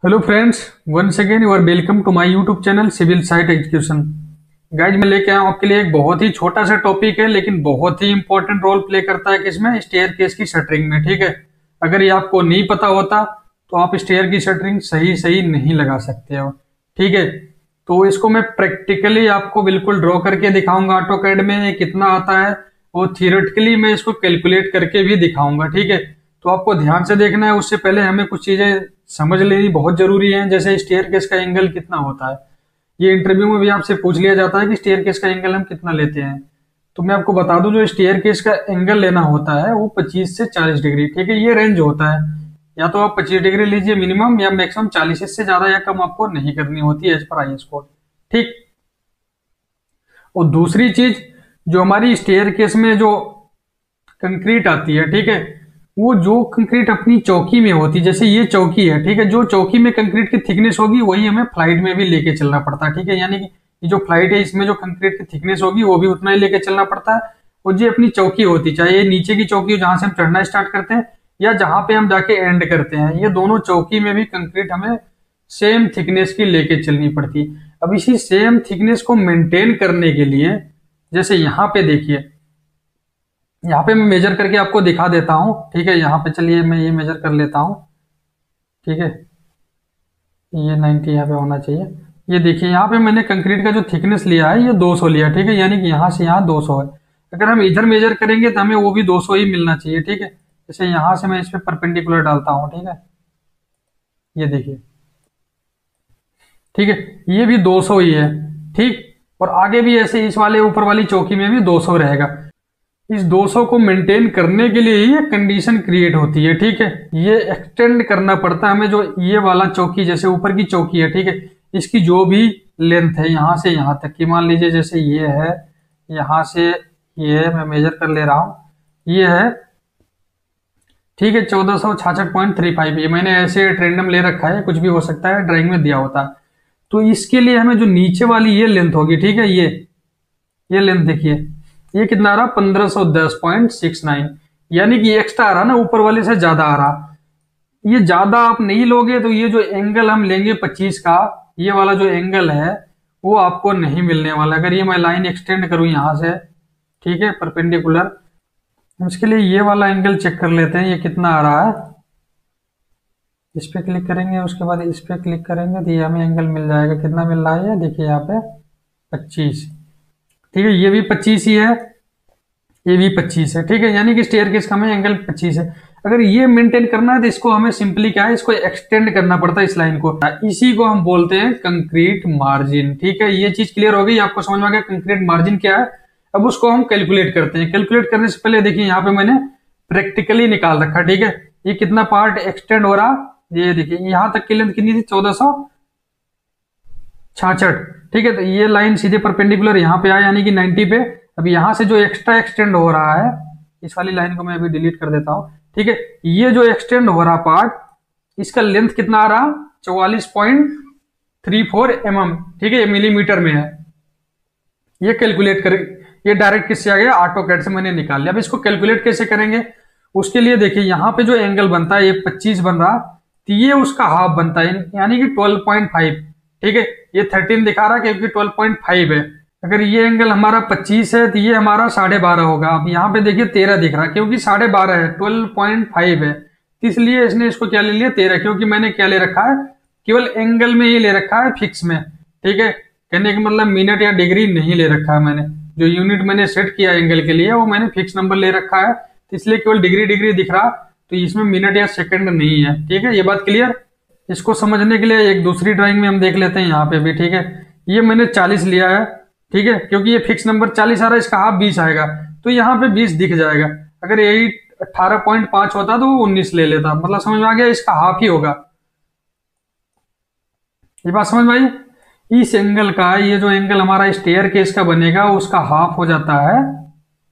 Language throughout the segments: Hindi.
Hello friends, once again you are welcome to my YouTube channel civil site education. Guys मैं लेके आया हूं आपके लिए एक बहुत ही छोटा सा टॉपिक है, लेकिन बहुत ही इंपॉर्टेंट रोल प्ले करता है किसमें, स्टेयरकेस की शटरिंग में। ठीक है, अगर ये आपको नहीं पता होता तो आप स्टेयर की शटरिंग सही सही नहीं लगा सकते हो। ठीक है, तो इसको मैं प्रैक्टिकली आपको बिल्कुल ड्रॉ करके दिखाऊंगा ऑटोकैड में ये कितना आता है, और थियोरेटिकली मैं इसको कैलकुलेट करके भी दिखाऊंगा। ठीक है, तो आपको ध्यान से देखना है। उससे पहले हमें कुछ चीजें समझ लेनी बहुत जरूरी है, जैसे स्टेयरकेस का एंगल कितना होता है। ये इंटरव्यू में भी आपसे पूछ लिया जाता है कि स्टेयरकेस का एंगल हम कितना लेते हैं। तो मैं आपको बता दूं, जो स्टेयरकेस का एंगल लेना होता है वो 25 से 40 डिग्री। ठीक है, ये रेंज होता है, या तो आप 25 डिग्री लीजिए मिनिमम, या मैक्सिमम 40। इससे ज्यादा या कम आपको नहीं करनी होती है एज पर IS कोड। ठीक, और दूसरी चीज, जो हमारी स्टेयरकेस में जो कंक्रीट आती है, ठीक है, वो जो कंक्रीट अपनी चौकी में होती है, जैसे ये चौकी है, ठीक है, जो चौकी में कंक्रीट की थिकनेस होगी वही हमें फ्लाइट में भी लेके चलना पड़ता है। ठीक है, यानी कि ये जो फ्लाइट है इसमें जो कंक्रीट की थिकनेस होगी वो भी उतना ही लेके चलना पड़ता है। और ये अपनी चौकी होती है, चाहे ये नीचे की चौकी हो जहां से हम चढ़ना स्टार्ट करते हैं, या जहां पे हम जाके एंड करते हैं, ये दोनों चौकी में भी कंक्रीट हमें सेम थिकनेस की लेके चलनी पड़ती है। अब इसी सेम थिकनेस को मेंटेन करने के लिए, जैसे यहाँ पे देखिए, यहाँ पे मैं मेजर करके आपको दिखा देता हूँ। ठीक है, यहाँ पे चलिए मैं ये मेजर कर लेता हूँ। ठीक है, ये 90 यहाँ पे होना चाहिए। ये देखिए, यहाँ पे मैंने कंक्रीट का जो थिकनेस लिया है ये 200 लिया। ठीक है, यानी कि यहाँ से यहाँ 200 है। अगर हम इधर मेजर करेंगे तो हमें वो भी 200 ही मिलना चाहिए। ठीक है, जैसे यहाँ से मैं इस पे परपेंडिकुलर डालता हूँ। ठीक है, ये देखिए, ठीक है, ये भी 200 ही है। ठीक, और आगे भी ऐसे इस वाले ऊपर वाली चौकी में भी 200 रहेगा। इस 200 को मेंटेन करने के लिए ये कंडीशन क्रिएट होती है। ठीक है, ये एक्सटेंड करना पड़ता है हमें, जो ये वाला चौकी, जैसे ऊपर की चौकी है, ठीक है, इसकी जो भी लेंथ है यहां से यहां तक की, मान लीजिए जैसे ये है, यहां से ये मैं मेजर कर ले रहा हूं, ये है, ठीक है, 1466.35। ये मैंने ऐसे रैंडम ले रखा है, कुछ भी हो सकता है, ड्राइंग में दिया होता है। तो इसके लिए हमें जो नीचे वाली ये लेंथ होगी, ठीक है, ये लेंथ देखिए, ये कितना आ रहा, 1510.69, यानी कि एक्स्ट्रा आ रहा ना, ऊपर वाले से ज्यादा आ रहा। ये ज्यादा आप नहीं लोगे तो ये जो एंगल हम लेंगे 25 का, ये वाला जो एंगल है वो आपको नहीं मिलने वाला। अगर ये मैं लाइन एक्सटेंड करूं यहां से, ठीक है, परपेंडिकुलर, इसके लिए ये वाला एंगल चेक कर लेते हैं, ये कितना आ रहा है। इस पे क्लिक करेंगे, उसके बाद इस पे क्लिक करेंगे तो ये हमें एंगल मिल जाएगा। कितना मिल रहा है, ये देखिए यहाँ पे 25। ठीक है, ये भी 25 ही है, ये भी 25 है। ठीक है, यानी कि स्टेयरकेस का हमें एंगल 25 है। अगर ये मेंटेन करना है तो इसको हमें सिंपली क्या है, इसको एक्सटेंड करना पड़ता है, इस लाइन को। इसी को हम बोलते हैं कंक्रीट मार्जिन। ठीक है, ये चीज क्लियर हो गई, आपको समझ में आ गया कंक्रीट मार्जिन क्या है। अब उसको हम कैलकुलेट करते हैं। कैलकुलेट करने से पहले देखिए, यहाँ पे मैंने प्रैक्टिकली निकाल रखा। ठीक है, ये कितना पार्ट एक्सटेंड हो रहा, ये देखिए, यहां तक की लेंथ कितनी थी, 1466। ठीक है, तो ये लाइन सीधे परपेंडिकुलर यहाँ पे आया, यानी कि 90 पे। अब यहां से जो एक्स्ट्रा एक्सटेंड हो रहा है, इस वाली लाइन को मैं अभी डिलीट कर देता हूं। ठीक है, ये जो एक्सटेंड हो रहा पार्ट, इसका लेंथ कितना आ रहा, 44.34 mm। ठीक है, ये मिलीमीटर में है। ये कैलकुलेट कर, ये डायरेक्ट किससे आ गया, ऑटोकैड से मैंने निकाल लिया। अब इसको कैलकुलेट कैसे करेंगे, उसके लिए देखिए, यहाँ पे जो एंगल बनता है, ये 25 बन रहा, तो ये उसका हाफ बनता है, यानी कि 12.5। ठीक है, ये 13 दिखा रहा है क्योंकि 12.5 है। अगर ये एंगल हमारा 25 है तो ये हमारा 12.5 होगा। अब यहाँ पे देखिए 13 दिख रहा है, क्योंकि 12.5 है, 12.5 है, इसलिए इसने इसको क्या ले लिया, 13, क्योंकि मैंने क्या ले रखा है, केवल एंगल में ही ले रखा है, फिक्स में। ठीक है, कहने का मतलब मिनट या डिग्री नहीं ले रखा है मैंने। जो यूनिट मैंने सेट किया एंगल के लिए वो मैंने फिक्स नंबर ले रखा है, तो इसलिए केवल डिग्री डिग्री दिख रहा, तो इसमें मिनट या सेकंड नहीं है। ठीक है, ये बात क्लियर। इसको समझने के लिए एक दूसरी ड्राइंग में हम देख लेते हैं, यहाँ पे भी। ठीक है, ये मैंने 40 लिया है, ठीक है, क्योंकि ये फिक्स नंबर 40 आ रहा है, इसका हाफ 20 आएगा, तो यहाँ पे 20 दिख जाएगा। अगर यही 18.5 होता तो वो 19 ले लेता, मतलब समझ में आ गया, इसका हाफ ही होगा। ये बात समझ में आई। इस एंगल का, ये जो एंगल हमारा स्टेयरकेस का बनेगा, उसका हाफ हो जाता है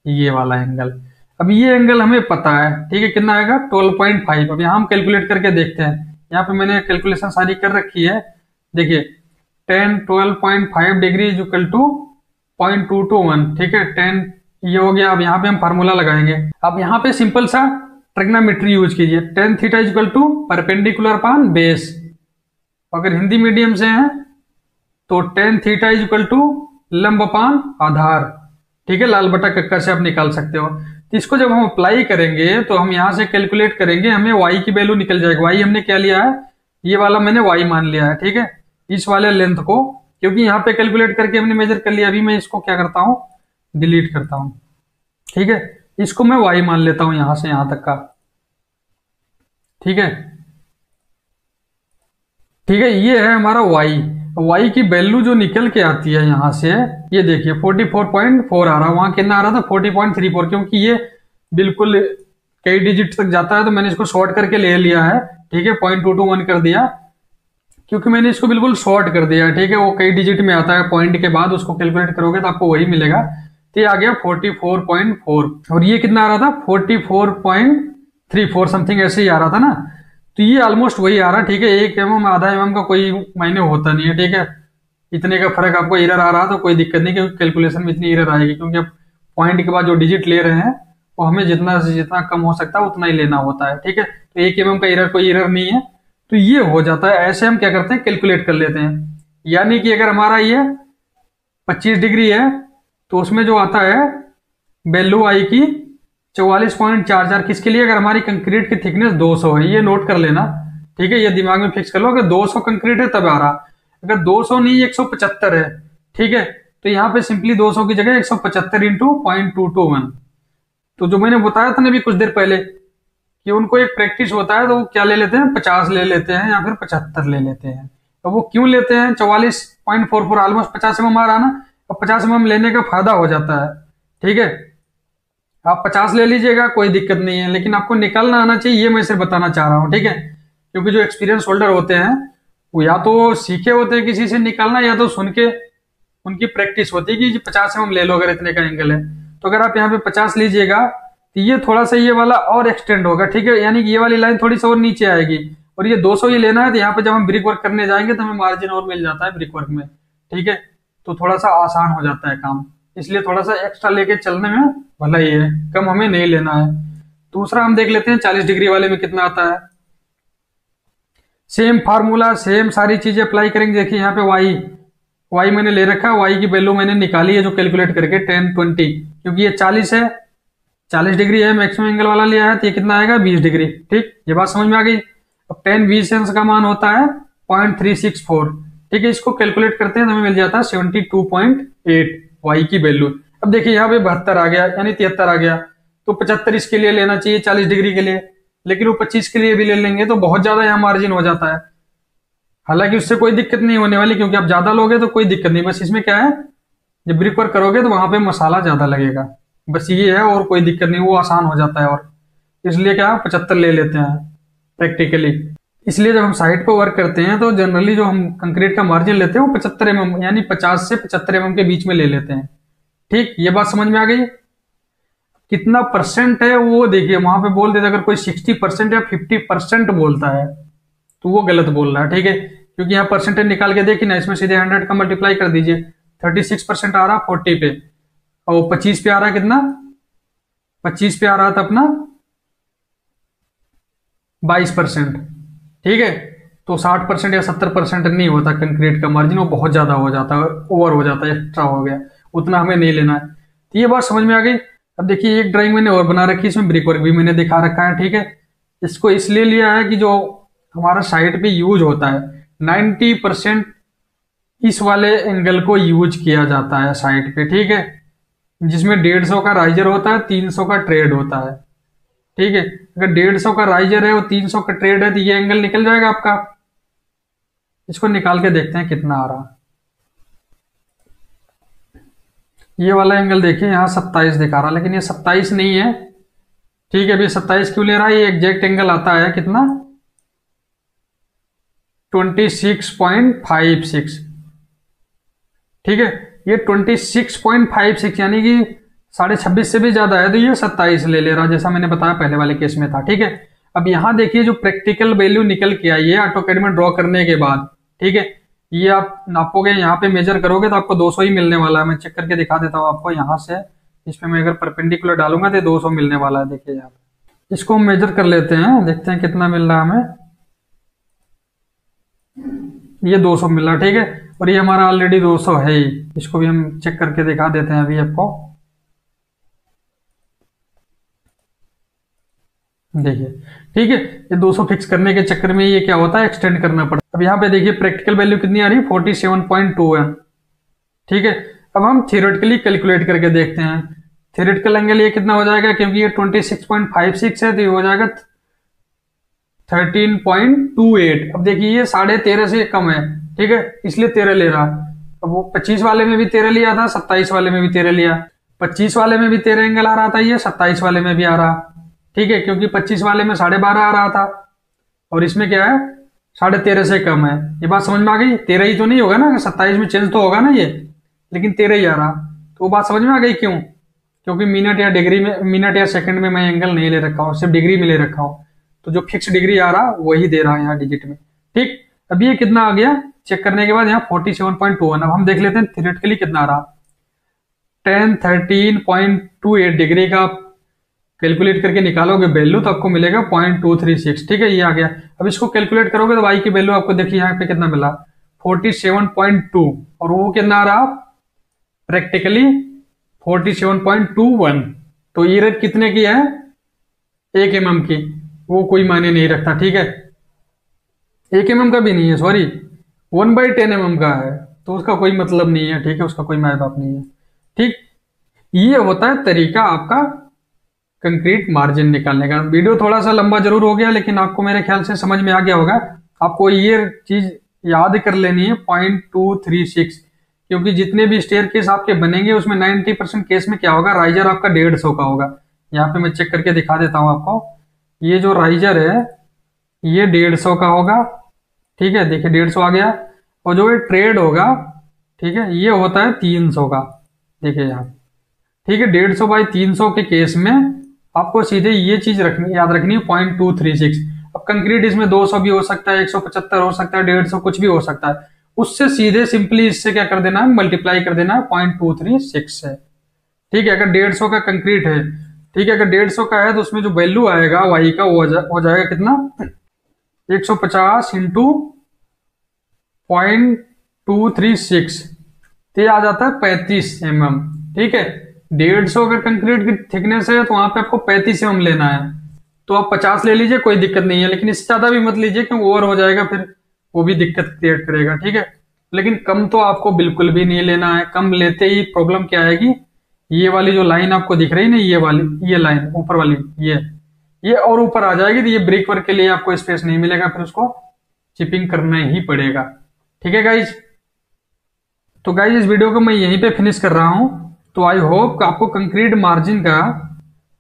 ये वाला एंगल। अब ये एंगल हमें पता है, ठीक है, कितना आएगा, 12.5। अब यहाँ हम कैलकुलेट करके देखते हैं। यहाँ पे मैंने कैलकुलेशन सारी कर रखी है, देखिए, 12.5 डिग्री इज इक्वल टू 0.221। ठीक है, 10 ये हो गया। अब यहाँ पे हम फार्मूला लगाएंगे। अब यहाँ पे सिंपल सा ट्रिग्नोमेट्री यूज कीजिए। tan theta is equal to perpendicular upon base. अगर हिंदी मीडियम से हैं तो tan theta is equal to लंब अपान आधार, ठीक है, लाल बटा कक्कर से आप निकाल सकते हो। तो इसको जब हम अप्लाई करेंगे तो हम यहां से कैलकुलेट करेंगे, हमें y की वैल्यू निकल जाएगी। y हमने क्या लिया है, ये वाला मैंने y मान लिया है, ठीक है, इस वाले लेंथ को, क्योंकि यहाँ पे कैलकुलेट करके हमने मेजर कर लिया। अभी मैं इसको क्या करता हूँ, डिलीट करता हूँ, ठीक है, इसको मैं y मान लेता हूं यहां से यहां तक का, ठीक है, ठीक है, ये है हमारा y की वैल्यू जो निकल के आती है यहां से, ये देखिए 44.4 आ रहा, वहां कितना आ रहा था 40.34, क्योंकि ये बिल्कुल कई डिजिट तक जाता है तो मैंने इसको शॉर्ट करके ले लिया है, ठीक है, 0.221 कर दिया, क्योंकि मैंने इसको बिल्कुल शॉर्ट कर दिया, ठीक है, वो कई डिजिट में आता है, पॉइंट के बाद उसको कैलकुलेट करोगे तो आपको वही मिलेगा। तो ये आ गया 44.4, और ये कितना आ रहा था 44.34 समथिंग ऐसे ही आ रहा था ना, तो ये ऑलमोस्ट वही आ रहा है, ठीक है, 1 mm आधा mm का कोई मायने होता नहीं है, ठीक है, इतने का फर्क आपको एरर आ रहा तो कोई दिक्कत नहीं, क्योंकि कैलकुलेशन में इतनी एरर आएगी, क्योंकि अब पॉइंट के बाद जो डिजिट ले रहे हैं वो हमें जितना से जितना कम हो सकता है उतना ही लेना होता है, ठीक है, तो 1 mm का एरर कोई एरर नहीं है, तो ये हो जाता है। ऐसे हम क्या करते हैं, कैलकुलेट कर लेते हैं, यानी कि अगर हमारा ये 25 डिग्री है तो उसमें जो आता है वैल्यू आई की 44.44, किसके लिए, अगर हमारी कंक्रीट की थिकनेस 200 है, ये नोट कर लेना, ठीक है, ये दिमाग में फिक्स कर लो, अगर 200 कंक्रीट है तब आ रहा, अगर 200 नहीं 175 है, ठीक है, तो यहाँ पे सिंपली 200 की जगह 175 इंटू 0.221, तो जो मैंने बताया था ना अभी कुछ देर पहले कि उनको एक प्रैक्टिस होता है तो वो क्या ले लेते हैं, 50 ले लेते हैं या फिर 75 ले लेते हैं। तो वो क्यों लेते हैं, 44.44 ऑलमोस्ट 50 mm आ रहा ना, अब 50 mm लेने का फायदा हो जाता है, ठीक है, आप 50 ले लीजिएगा कोई दिक्कत नहीं है, लेकिन आपको निकालना आना चाहिए, ये मैं सिर्फ बताना चाह रहा हूँ, ठीक है, क्योंकि जो एक्सपीरियंस होल्डर होते हैं वो या तो सीखे होते हैं किसी से निकालना, या तो सुन के उनकी प्रैक्टिस होती है कि 50 mm ले लो अगर इतने का एंगल है, तो अगर आप यहाँ पे 50 लीजिएगा तो ये थोड़ा सा ये वाला और एक्सटेंड होगा, ठीक है, यानी कि ये वाली लाइन थोड़ी सी और नीचे आएगी, और ये 200 ही लेना है, तो यहाँ पे जब हम ब्रिक वर्क करने जाएंगे तो हमें मार्जिन और मिल जाता है ब्रिक वर्क में, ठीक है, तो थोड़ा सा आसान हो जाता है काम, इसलिए थोड़ा सा एक्स्ट्रा लेके चलने में भला ही है, कम हमें नहीं लेना है। दूसरा हम देख लेते हैं 40 डिग्री वाले में कितना आता है, सेम फार्मूला, सेम सारी चीजें अप्लाई करेंगे। देखिए यहाँ पे y मैंने ले रखा है, y की वैल्यू मैंने निकाली है जो कैलकुलेट करके 1020, क्योंकि ये 40 है, 40 डिग्री है, मैक्सिमम एंगल वाला लिया है, तो ये कितना आएगा 20 डिग्री, ठीक, ये बात समझ में आ गई। अब 10 20 अंश का मान होता है 0.364, ठीक है, इसको कैलकुलेट करते हैं तो हमें मिल जाता है 72.8 y की वैल्यू। अब देखिए यहाँ पे 72 आ गया, यानी 73 आ गया, तो 75 इसके लिए लेना चाहिए 40 डिग्री के लिए, लेकिन वो 25 के लिए भी ले लेंगे तो बहुत ज्यादा यहाँ मार्जिन हो जाता है, हालांकि उससे कोई दिक्कत नहीं होने वाली, क्योंकि आप ज्यादा लोगे तो कोई दिक्कत नहीं, बस इसमें क्या है जब ब्रिक वर्क करोगे तो वहां पे मसाला ज्यादा लगेगा, बस ये है, और कोई दिक्कत नहीं, वो आसान हो जाता है, और इसलिए क्या 75 ले लेते हैं प्रैक्टिकली। इसलिए जब हम साइट पर वर्क करते हैं तो जनरली जो हम कंक्रीट का मार्जिन लेते हैं वो 75 mm यानी 50 से 75 mm के बीच में ले लेते हैं, ठीक, ये बात समझ में आ गई। कितना परसेंट है वो देखिए, वहां पे बोल देते अगर कोई 60% या 50% बोलता है तो वो गलत बोल रहा है, ठीक है, क्योंकि यहाँ परसेंटेज निकाल के देखिए ना, इसमें सीधे 100 का मल्टीप्लाई कर दीजिए, 36% आ रहा 40 पे, और 25 पे आ रहा कितना, 25 पे आ रहा था अपना 22%, ठीक है, तो 60% या 70% नहीं होता कंक्रीट का मार्जिन, वो बहुत ज्यादा हो जाता है, ओवर हो जाता है, एक्स्ट्रा हो गया, उतना हमें नहीं लेना है। तो ये बात समझ में आ गई। अब देखिए एक ड्राइंग मैंने और बना रखी है, इसमें ब्रिक वर्क भी मैंने दिखा रखा है, ठीक है, इसको इसलिए लिया है कि जो हमारा साइट पे यूज होता है 90% इस वाले एंगल को यूज किया जाता है साइट पे, ठीक है, जिसमें 150 का राइजर होता है, 300 का ट्रेड होता है, ठीक है, अगर 150 का राइजर है और 300 का ट्रेड है तो ये एंगल निकल जाएगा आपका, इसको निकाल के देखते हैं कितना आ रहा। ये वाला एंगल देखिए यहाँ 27 दिखा रहा, लेकिन ये 27 नहीं है, ठीक है, अभी 27 क्यों ले रहा है, ये एग्जैक्ट एंगल आता है कितना 26.56, ठीक है, ये 26.56 यानी कि 26.5 से भी ज्यादा है, तो ये 27 ले ले रहा, जैसा मैंने बताया पहले वाले केस में था, ठीक है। अब यहाँ देखिए जो प्रैक्टिकल वैल्यू निकल के आई है ऑटोकैड में ड्रॉ करने के बाद, ठीक है, ये आप नापोगे यहाँ पे मेजर करोगे तो आपको 200 ही मिलने वाला है, मैं चेक करके दिखा देता हूँ आपको, यहाँ से इसमें मैं अगर परपेंडिकुलर डालूंगा तो 200 मिलने वाला है, देखिए यहाँ पे, इसको हम मेजर कर लेते हैं, देखते हैं कितना मिल रहा है हमें। ये 200 मिला, ठीक है। और ये हमारा ऑलरेडी 200 है ही, इसको भी हम चेक करके दिखा देते हैं अभी आपको। देखिए, ठीक है, ये 200 फिक्स करने के चक्कर में ये क्या होता है, एक्सटेंड करना पड़ता है। अब यहाँ पे देखिए प्रैक्टिकल वैल्यू कितनी आ रही है, 47.2 है, ठीक है। अब हम थियोरेटिकली कैलकुलेट करके देखते हैं। थियोरेटिकल एंगल ये कितना हो जाएगा, क्योंकि ये 26.56 है तो ये हो जाएगा 13.28। अब देखिए ये 13.5 से कम है, ठीक है, इसलिए 13 ले रहा। अब वो 25 वाले में भी 13 लिया था, 27 वाले में भी 13 लिया। 25 वाले में भी 13 एंगल आ रहा था, ये 27 वाले में भी आ रहा, ठीक है, क्योंकि 25 वाले में 12.5 आ रहा था और इसमें क्या है 13.5 से कम है। ये बात समझ में आ गई। 13 ही तो नहीं होगा ना, 27 में चेंज तो होगा ना ये, लेकिन 13 ही आ रहा। तो वो बात समझ में आ गई क्यों, क्योंकि मिनट या डिग्री में, मिनट या सेकंड में मैं एंगल नहीं ले रखा हूँ, सिर्फ डिग्री में ले रखा हूँ। तो जो फिक्स डिग्री आ रहा वही दे रहा है यहाँ डिजिट में, ठीक। अब ये कितना आ गया चेक करने के बाद, यहाँ 47.21। अब हम देख लेते हैं थियोरेटिकली कितना आ रहा। 13.28 डिग्री का कैलकुलेट करके निकालोगे वैल्यू तो आपको मिलेगा 0.236, ठीक है, ये आ गया। अब इसको कैलकुलेट करोगे तो y की वैल्यू आपको देखिए यहाँ पे कितना मिला, 47.2, और वो कितना आ रहा प्रैक्टिकली 47.21। तो एरर कितने की है, 1 mm की, वो कोई मायने नहीं रखता, ठीक है। 1 mm का भी नहीं है, सॉरी 1/10 mm का है, तो उसका कोई मतलब नहीं है, ठीक है, उसका कोई माय बाप नहीं है, ठीक। ये होता है तरीका आपका कंक्रीट मार्जिन निकालने का। वीडियो थोड़ा सा लंबा जरूर हो गया, लेकिन आपको मेरे ख्याल से समझ में आ गया होगा। आपको ये चीज याद कर लेनी है 0.236, क्योंकि जितने भी स्टेयर केस आपके बनेंगे उसमें 90% केस में क्या होगा, राइजर आपका 150 का होगा। यहाँ पे मैं चेक करके दिखा देता हूँ आपको। ये जो राइजर है ये 150 का होगा, ठीक है, देखिए 150 आ गया। और जो ये ट्रेड होगा, ठीक है, ये होता है 300 का, देखिए यहाँ, ठीक है। 150 बाई 300 के केस में आपको सीधे ये चीज रखनी, याद रखनी है 0.236। अब कंक्रीट इसमें 200 भी हो सकता है, 175 हो सकता है, 150 कुछ भी हो सकता है। उससे सीधे सिंपली इससे क्या कर देना है, मल्टीप्लाई कर देना है 0.236 से, ठीक है। अगर 150 का कंक्रीट है, ठीक है, अगर 150 का है तो उसमें जो वैल्यू आएगा वाई का वो हो जाएगा कितना, 150 इंटू 0.236, तो ये आ जाता है 35 mm, ठीक है। 150 अगर कंक्रीट की थिकनेस है तो वहां पे आपको 35 mm लेना है, तो आप 50 ले लीजिए, कोई दिक्कत नहीं है, लेकिन इससे ज्यादा भी मत लीजिए क्योंकि ओवर हो जाएगा, फिर वो भी दिक्कत क्रिएट करेगा, ठीक है। लेकिन कम तो आपको बिल्कुल भी नहीं लेना है। कम लेते ही प्रॉब्लम क्या आएगी, ये वाली जो लाइन आपको दिख रही है ना, ये वाली, ये लाइन ऊपर वाली, ये और ऊपर आ जाएगी, तो ये ब्रिक वर्क के लिए आपको स्पेस नहीं मिलेगा, फिर उसको चिपिंग करना ही पड़ेगा, ठीक है गाइज। तो गाइज इस वीडियो को मैं यहीं पे फिनिश कर रहा हूं। तो आई होप आपको कंक्रीट मार्जिन का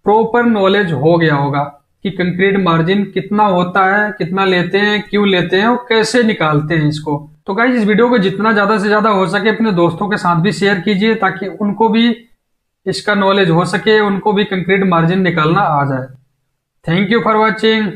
प्रॉपर नॉलेज हो गया होगा कि कंक्रीट मार्जिन कितना होता है, कितना लेते हैं, क्यों लेते हैं और कैसे निकालते हैं इसको। तो गाइज इस वीडियो को जितना ज्यादा से ज्यादा हो सके अपने दोस्तों के साथ भी शेयर कीजिए, ताकि उनको भी इसका नॉलेज हो सके, उनको भी कंक्रीट मार्जिन निकालना आ जाए। Thank you for watching.